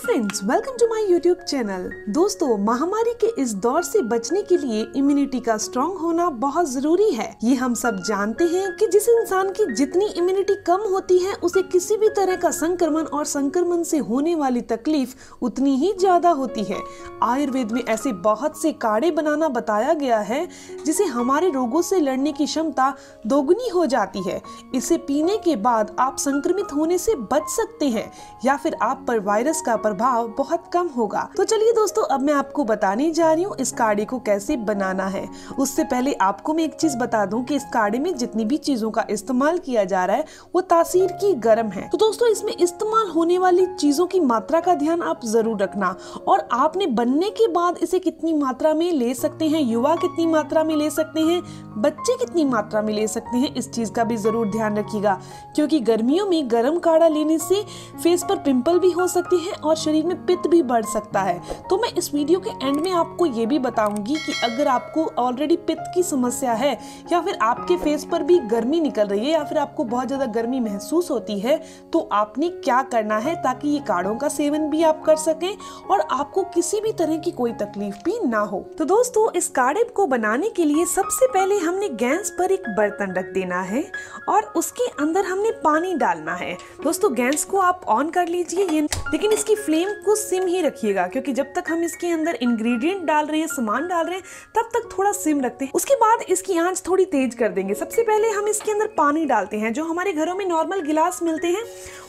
Friends, welcome to my YouTube channel. दोस्तों, महामारी के इस दौर से बचने के लिए इम्यूनिटी का स्ट्रॉन्ग होना बहुत जरूरी है। ये हम सब जानते हैं कि जिस इंसान की जितनी इम्यूनिटी कम होती है उसे किसी भी तरह का संक्रमण और संक्रमण से होने वाली तकलीफ उतनी ही ज्यादा होती है। आयुर्वेद में ऐसे बहुत से काढ़े बनाना बताया गया है जिसे हमारे रोगों से लड़ने की क्षमता दोगुनी हो जाती है। इसे पीने के बाद आप संक्रमित होने से बच सकते हैं या फिर आप पर वायरस का प्रभाव बहुत कम होगा। तो चलिए दोस्तों, अब मैं आपको बताने जा रही हूँ इस काढ़े को कैसे बनाना है। उससे पहले आपको मैं एक चीज बता दूं कि इस काढ़े में जितनी भी चीजों का इस्तेमाल किया जा रहा है वो तासीर की गर्म है। तो दोस्तों, इसमें इस्तेमाल होने वाली चीजों की मात्रा का ध्यान आप जरूर रखना और आपने बनने के बाद इसे कितनी मात्रा में ले सकते हैं, युवा कितनी मात्रा में ले सकते हैं, बच्चे कितनी मात्रा में ले सकते हैं, इस चीज का भी जरूर ध्यान रखिएगा। क्योंकि गर्मियों में गर्म काढ़ा लेने से फेस पर पिंपल भी हो सकते हैं और शरीर में पित्त भी बढ़ सकता है। तो मैं इस वीडियो के एंड में आपको ये भी बताऊंगी कि अगर आपको ऑलरेडी पित्त की समस्या है या फिर आपके फेस पर भी गर्मी निकल रही है या फिर आपको बहुत ज्यादा गर्मी महसूस होती है तो आपने क्या करना है ताकि ये काढ़ों का सेवन भी आप कर सकें और आपको किसी भी तरह की कोई तकलीफ भी ना हो। तो दोस्तों, इस काढ़े को बनाने के लिए सबसे पहले हमने गैस पर एक बर्तन रख देना है और उसके अंदर हमने पानी डालना है। दोस्तों, गैस को आप ऑन कर लीजिए, लेकिन इसकी फ्लेम को सिम ही रखिएगा क्योंकि जब तक हम इसके अंदर इंग्रेडिएंट डाल रहे हैं, सामान डाल रहे हैं, तब तक थोड़ा सिम रखते हैं। उसके बाद इसकी आंच थोड़ी तेज कर देंगे। सबसे पहले हम इसके अंदर पानी डालते हैं। जो हमारे घरों में नॉर्मल गिलास मिलते हैं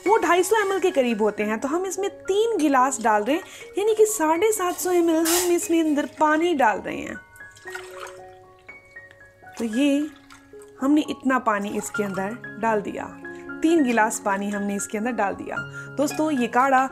वो 250 ml के करीब होते हैं, तो हम इसमें 3 गिलास डाल रहे हैं, यानी कि 750 ml हम इसमें अंदर पानी डाल रहे हैं। तो ये हमने इतना पानी इसके अंदर डाल दिया, 3 गिलास पानी हमने इसके अंदर डाल दिया। दोस्तों, ये काढ़ा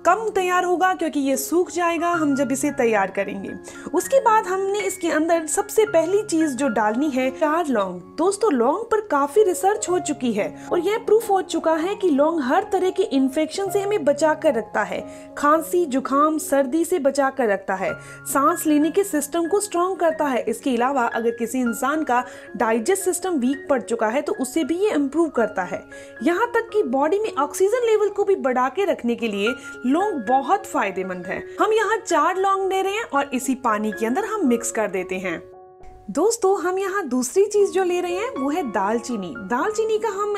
कम तैयार होगा क्योंकि ये सूख जाएगा हम जब इसे तैयार करेंगे। उसके बाद हमने इसके अंदर सबसे पहली चीज जो डालनी है 4 लौंग। दोस्तों, लौंग पर काफी रिसर्च हो चुकी है और यह प्रूफ हो चुका है कि लौंग हर तरह के इन्फेक्शन से हमें बचा कर रखता है, खांसी, जुकाम, सर्दी से बचा कर रखता है, सांस लेने के सिस्टम को स्ट्रॉन्ग करता है। इसके अलावा अगर किसी इंसान का डाइजेस्ट सिस्टम वीक पड़ चुका है तो उससे भी ये इम्प्रूव करता है। यहाँ तक कि बॉडी में ऑक्सीजन लेवल को भी बढ़ा के रखने के लिए लौंग बहुत फायदेमंद है। हम यहाँ 4 लौंग ले रहे हैं और इसी पानी के अंदर हम मिक्स कर देते हैं। दोस्तों, हम यहाँ दूसरी चीज जो ले रहे हैं वो है दालचीनी। दालचीनी का हम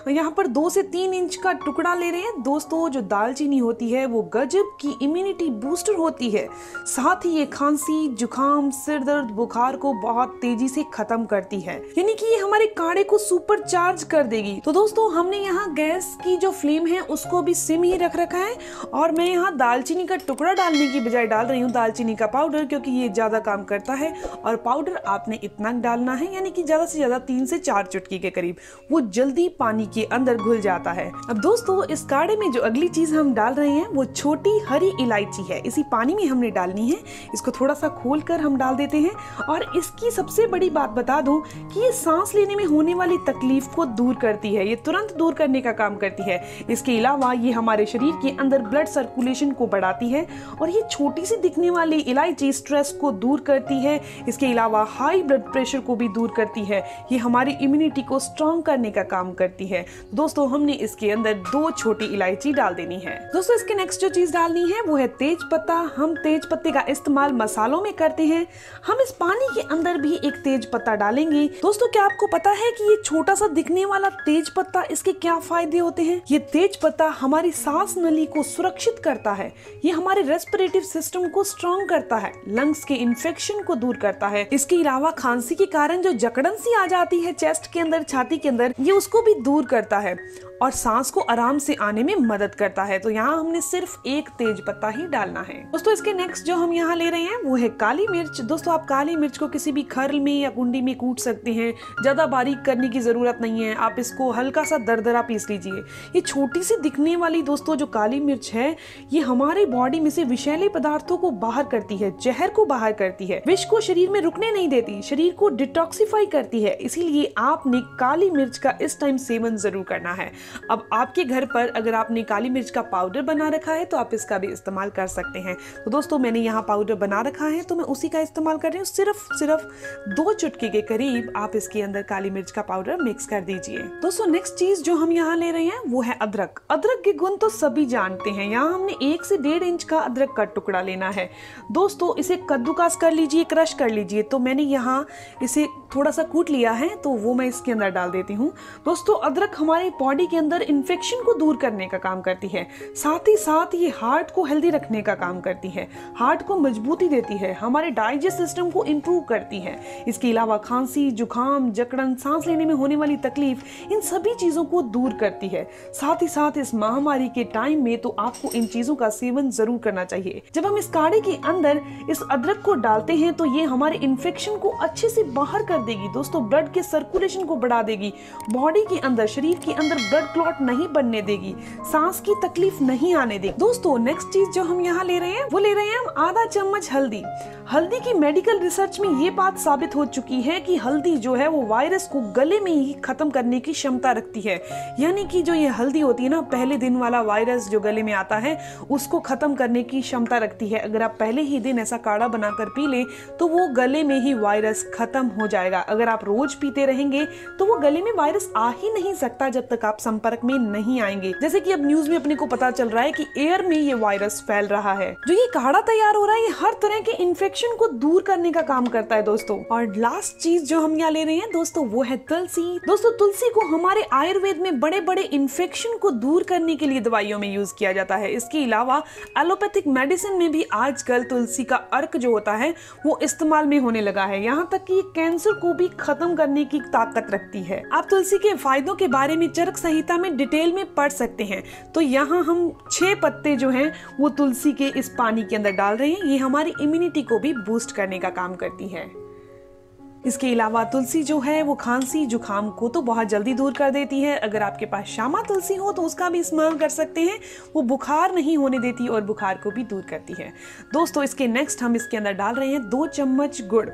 यहाँ पर 2 से 3 इंच का टुकड़ा ले रहे हैं। दोस्तों, जो दालचीनी होती है वो गजब की इम्यूनिटी बूस्टर होती है। साथ ही ये खांसी, जुकाम, सिर दर्द, बुखार को बहुत तेजी से खत्म करती है, यानी कि ये हमारे काढ़े को सुपर चार्ज कर देगी। तो दोस्तों, हमने यहाँ गैस की जो फ्लेम है उसको भी सिम ही रख रखा है और मैं यहाँ दालचीनी का टुकड़ा डालने की बजाय डाल रही हूँ दालचीनी का पाउडर, क्योंकि ये ज्यादा काम करता है। और पाउडर आपने इतना डालना है, यानी कि ज्यादा से ज्यादा 3 से 4 चुटकी के करीब, वो जल्दी पानी के अंदर घुल जाता है। अब दोस्तों, इस काढ़े में जो अगली चीज हम डाल रहे हैं वो छोटी हरी इलायची है। इसी पानी में हमने डालनी है। इसको थोड़ा सा खोल कर हम डाल देते हैं और इसकी सबसे बड़ी बात बता दूं कि ये सांस लेने में होने वाली तकलीफ को दूर करती है, ये तुरंत दूर करने का काम करती है। इसके अलावा ये हमारे शरीर के अंदर ब्लड सर्कुलेशन को बढ़ाती है और ये छोटी सी दिखने वाली इलायची स्ट्रेस को दूर करती है। इसके अलावा हाई ब्लड प्रेशर को भी दूर करती है। ये हमारी इम्यूनिटी को स्ट्रॉन्ग करने का काम करती है। दोस्तों, हमने इसके अंदर 2 छोटी इलायची डाल देनी है। दोस्तों, इसके नेक्स्ट जो चीज डालनी है वो है तेज पत्ता। हम तेज पत्ते का इस्तेमाल मसालों में करते हैं। हम इस पानी के अंदर भी एक तेज पत्ता डालेंगे। दोस्तों, क्या आपको पता है कि ये छोटा सा दिखने वाला तेज पत्ता, इसके क्या फायदे होते हैं? ये तेज पत्ता हमारी सांस नली को सुरक्षित करता है, ये हमारे रेस्पिरेटिव सिस्टम को स्ट्रॉन्ग करता है, लंग्स के इन्फेक्शन को दूर करता है। इसके अलावा खांसी के कारण जो जकड़न सी आ जाती है चेस्ट के अंदर, छाती के अंदर, ये उसको भी दूर करता है और सांस को आराम से आने में मदद करता है। तो यहाँ हमने सिर्फ एक तेज पत्ता ही डालना है। दोस्तों, इसके नेक्स्ट जो हम यहाँ ले रहे हैं वो है काली मिर्च। दोस्तों, आप काली मिर्च को किसी भी खर्ल में या कुंडी में कूट सकते हैं, ज्यादा बारीक करने की जरूरत नहीं है। आप इसको हल्का सा दरदरा पीस लीजिए। ये छोटी सी दिखने वाली दोस्तों जो काली मिर्च है, ये हमारे बॉडी में से विषैले पदार्थों को बाहर करती है, जहर को बाहर करती है, विष को शरीर में रुकने नहीं देती, शरीर को डिटॉक्सिफाई करती है। इसीलिए आपने काली मिर्च का इस टाइम सेवन जरूर करना है। अब आपके घर पर अगर आपने काली मिर्च का पाउडर बना रखा है तो आप इसका भी इस्तेमाल कर सकते हैं। तो दोस्तों मैंने यहाँ पाउडर बना रखा है तो मैं उसी का इस्तेमाल कर रही हूँ। सिर्फ 2 चुटकी के करीब आप इसके अंदर काली मिर्च का पाउडर मिक्स कर दीजिए। दोस्तों नेक्स्ट चीज जो हम यहाँ ले रहे हैं वो है अदरक। अदरक के गुण तो सभी जानते हैं। यहाँ हमने 1 से 1.5 इंच का अदरक का टुकड़ा लेना है। दोस्तों इसे कद्दूकास कर लीजिए, क्रश कर लीजिए। तो मैंने यहाँ इसे थोड़ा सा कूट लिया है तो वो मैं इसके अंदर डाल देती हूँ। दोस्तों अदरक हमारी बॉडी के अंदर इन्फेक्शन को दूर करने का काम करती है, साथ ही साथ ये हार्ट को हेल्दी रखने का काम करती है, हार्ट को मजबूती देती है, हमारे डाइजेस्ट सिस्टम को इम्प्रूव करती है। इसके अलावा खांसी, जुकाम, जकड़न, सांस लेने में होने वाली तकलीफ, इन सभी चीजों को दूर करती है। साथ ही साथ इस महामारी के टाइम में तो आपको इन चीजों का सेवन जरूर करना चाहिए। जब हम इस काढ़े के अंदर इस अदरक को डालते हैं तो ये हमारे इन्फेक्शन को अच्छे से बाहर कर देगी। दोस्तों ब्लड के सर्कुलेशन को बढ़ा देगी, बॉडी के अंदर, शरीर के अंदर ब्लड क्लॉट नहीं बनने देगी, सांस की तकलीफ नहीं आने देगी। दोस्तों नेक्स्ट चीज जो हम यहाँ ले रहे हैं वो ले रहे हैं हम आधा चम्मच हल्दी। हल्दी की मेडिकल रिसर्च में ये बात साबित हो चुकी है कि हल्दी जो है वो वायरस को गले में ही खत्म करने की क्षमता रखती है। यानी कि जो ये हल्दी होती है ना, पहले दिन वाला वायरस जो गले में आता है उसको खत्म करने की क्षमता रखती है। अगर आप पहले ही दिन ऐसा काढ़ा बनाकर पी लें तो वो गले में ही वायरस खत्म हो जाएगा। अगर आप रोज पीते रहेंगे तो वो गले में वायरस आ ही नहीं सकता जब तक आप संपर्क में नहीं आएंगे। जैसे कि अब न्यूज में अपने को पता चल रहा है कि एयर में ये वायरस फैल रहा है। जो ये काढ़ा तैयार हो रहा है ये हर तरह के इन्फेक्शन को दूर करने का काम करता है दोस्तों। और लास्ट चीज जो हम यहाँ ले रहे हैं दोस्तों वो है तुलसी। दोस्तों तुलसी को हमारे आयुर्वेद में बड़े बड़े इन्फेक्शन को दूर करने के लिए दवाइयों में यूज किया जाता है। इसके अलावा एलोपैथिक मेडिसिन में भी आजकल तुलसी का अर्क जो होता है वो इस्तेमाल में होने लगा है। यहाँ तक कि कैंसर को भी खत्म करने की ताकत रखती है। आप तुलसी के फायदों के बारे में चरक संहिता में डिटेल में पढ़ सकते हैं। तो यहाँ हम 6 पत्ते जो हैं वो तुलसी के इस पानी के अंदर डाल रहे हैं। ये हमारी इम्यूनिटी को भी बूस्ट करने का काम करती है। इसके अलावा तुलसी जो है वो खांसी जुकाम को तो बहुत जल्दी दूर कर देती है। अगर आपके पास श्यामा तुलसी हो तो उसका भी इस्तेमाल कर सकते हैं, वो बुखार नहीं होने देती और बुखार को भी दूर करती है। दोस्तों इसके नेक्स्ट हम इसके अंदर डाल रहे हैं 2 चम्मच गुड़।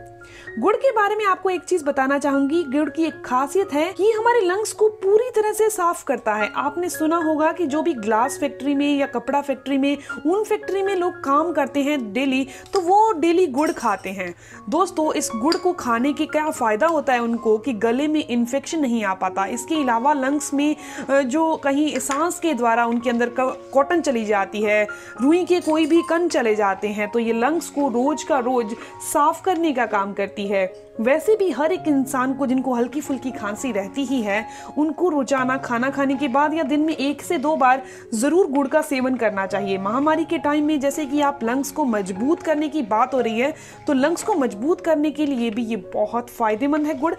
गुड़ के बारे में आपको एक चीज बताना चाहूंगी। गुड़ की एक खासियत है कि हमारे लंग्स को पूरी तरह से साफ करता है। आपने सुना होगा कि जो भी ग्लास फैक्ट्री में या कपड़ा फैक्ट्री में, उन फैक्ट्री में लोग काम करते हैं डेली, तो वो डेली गुड़ खाते हैं। दोस्तों इस गुड़ को खाने के क्या फायदा होता है उनको कि गले में इन्फेक्शन नहीं आ पाता। इसके अलावा लंग्स में जो कहीं सांस के द्वारा उनके अंदर कॉटन चली जाती है, रुई के कोई भी कण चले जाते हैं, तो ये लंग्स को रोज का रोज साफ करने का काम करती है। वैसे भी हर एक इंसान को जिनको हल्की फुल्की खांसी रहती ही है, उनको रोजाना खाना खाने के बाद या दिन में 1 से 2 बार जरूर गुड़ का सेवन करना चाहिए। महामारी के टाइम में जैसे कि आप लंग्स को मजबूत करने की बात हो रही है, तो लंग्स को मजबूत करने के लिए भी ये बहुत फायदेमंद है गुड़।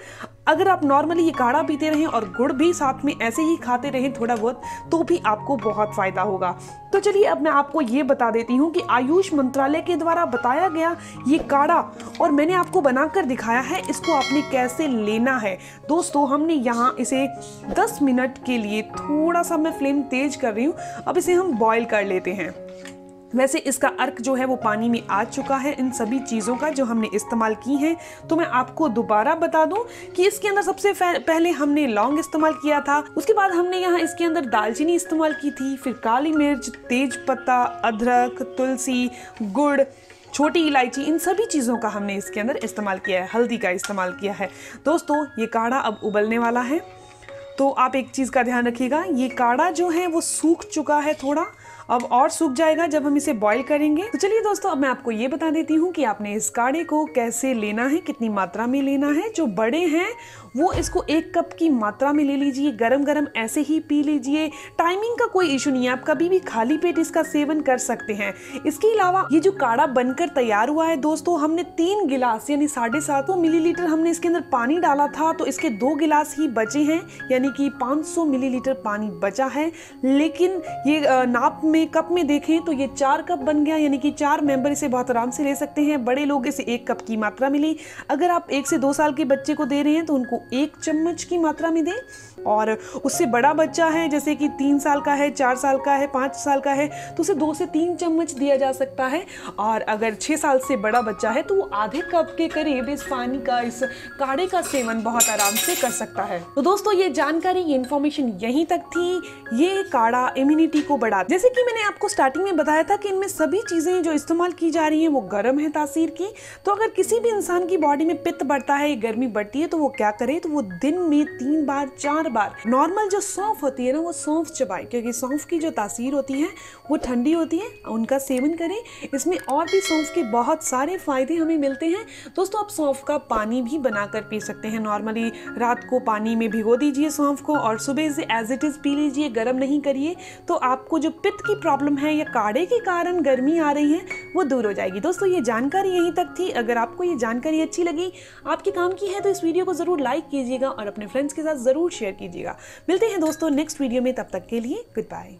अगर आप नॉर्मली ये काढ़ा पीते रहें और गुड़ भी साथ में ऐसे ही खाते रहें थोड़ा बहुत, तो भी आपको बहुत फायदा होगा। तो चलिए अब मैं आपको ये बता देती हूँ कि आयुष मंत्रालय के द्वारा बताया गया ये काढ़ा, और मैंने आपको बनाकर दिखाया है, इसको आपने कैसे लेना है। दोस्तों हमने यहाँ इसे 10 मिनट के लिए, थोड़ा सा मैं फ्लेम तेज कर रही हूँ, अब इसे हम बॉईल कर लेते हैं। वैसे इसका अर्क जो है वो पानी में आ चुका है इन सभी चीज़ों का जो हमने इस्तेमाल की हैं। तो मैं आपको दोबारा बता दूं कि इसके अंदर सबसे पहले हमने लौंग इस्तेमाल किया था, उसके बाद हमने यहाँ इसके अंदर दालचीनी इस्तेमाल की थी, फिर काली मिर्च, तेज पत्ता, अदरक, तुलसी, गुड़, छोटी इलायची, इन सभी चीज़ों का हमने इसके अंदर इस्तेमाल किया है, हल्दी का इस्तेमाल किया है। दोस्तों ये काढ़ा अब उबलने वाला है, तो आप एक चीज़ का ध्यान रखिएगा, ये काढ़ा जो है वो सूख चुका है थोड़ा, अब और सूख जाएगा जब हम इसे बॉईल करेंगे। तो चलिए दोस्तों अब मैं आपको ये बता देती हूँ कि आपने इस काढ़े को कैसे लेना है, कितनी मात्रा में लेना है। जो बड़े हैं वो इसको 1 कप की मात्रा में ले लीजिए, गरम गरम ऐसे ही पी लीजिए। टाइमिंग का कोई इशू नहीं है, आप कभी भी खाली पेट इसका सेवन कर सकते हैं। इसके अलावा ये जो काढ़ा बनकर तैयार हुआ है दोस्तों, हमने 3 गिलास यानी 750 मिलीलीटर हमने इसके अंदर पानी डाला था, तो इसके 2 गिलास ही बचे हैं, यानी कि 500 मिलीलीटर पानी बचा है। लेकिन ये नाप में में कप में देखें तो ये 4 कप बन गया, यानी कि 4 मेंबर इसे बहुत आराम से ले सकते हैं। बड़े लोग इसे 1 कप की मात्रा मिली। अगर आप 1 से 2 साल के बच्चे को दे रहे हैं तो उनको 1 चम्मच की मात्रा में दें, और उससे बड़ा बच्चा है जैसे कि 3 साल का है, 4 साल का है, 5 साल का है, तो उसे 2 से 3 चम्मच दिया जा सकता है। और अगर 6 साल से बड़ा बच्चा है तो वो आधे कप के करीब इस पानी का, इस काढ़े का सेवन बहुत आराम से कर सकता है। तो दोस्तों ये जानकारी, ये इन्फॉर्मेशन यहीं तक थी। ये काढ़ा इम्यूनिटी को बढ़ा, जैसे कि मैंने आपको स्टार्टिंग में बताया था कि इनमें सभी चीजें जो इस्तेमाल की जा रही हैं वो गर्म है तासीर की। तो अगर किसी भी इंसान की बॉडी में पित्त बढ़ता है, गर्मी बढ़ती है, तो वो क्या करे, तो वो दिन में 3 बार 4 बार नॉर्मल जो सौंफ होती है ना, वो सौंफ चबाए, क्योंकि सौंफ की जो तासीर होती है वो ठंडी होती है। उनका सेवन करें। इसमें और भी सौंफ के बहुत सारे फायदे हमें मिलते हैं। दोस्तों आप सौंफ का पानी भी बनाकर पी सकते हैं। नॉर्मली रात को पानी में भिगो दीजिए सौंफ को और सुबह से एज इट इज पी लीजिए, गर्म नहीं करिए, तो आपको जो पित्त की प्रॉब्लम है या काढ़े के कारण गर्मी आ रही है वो दूर हो जाएगी। दोस्तों ये जानकारी यहीं तक थी। अगर आपको ये जानकारी अच्छी लगी, आपके काम की है, तो इस वीडियो को जरूर लाइक कीजिएगा और अपने फ्रेंड्स के साथ जरूर शेयर कीजिएगा। मिलते हैं दोस्तों नेक्स्ट वीडियो में, तब तक के लिए गुड बाय।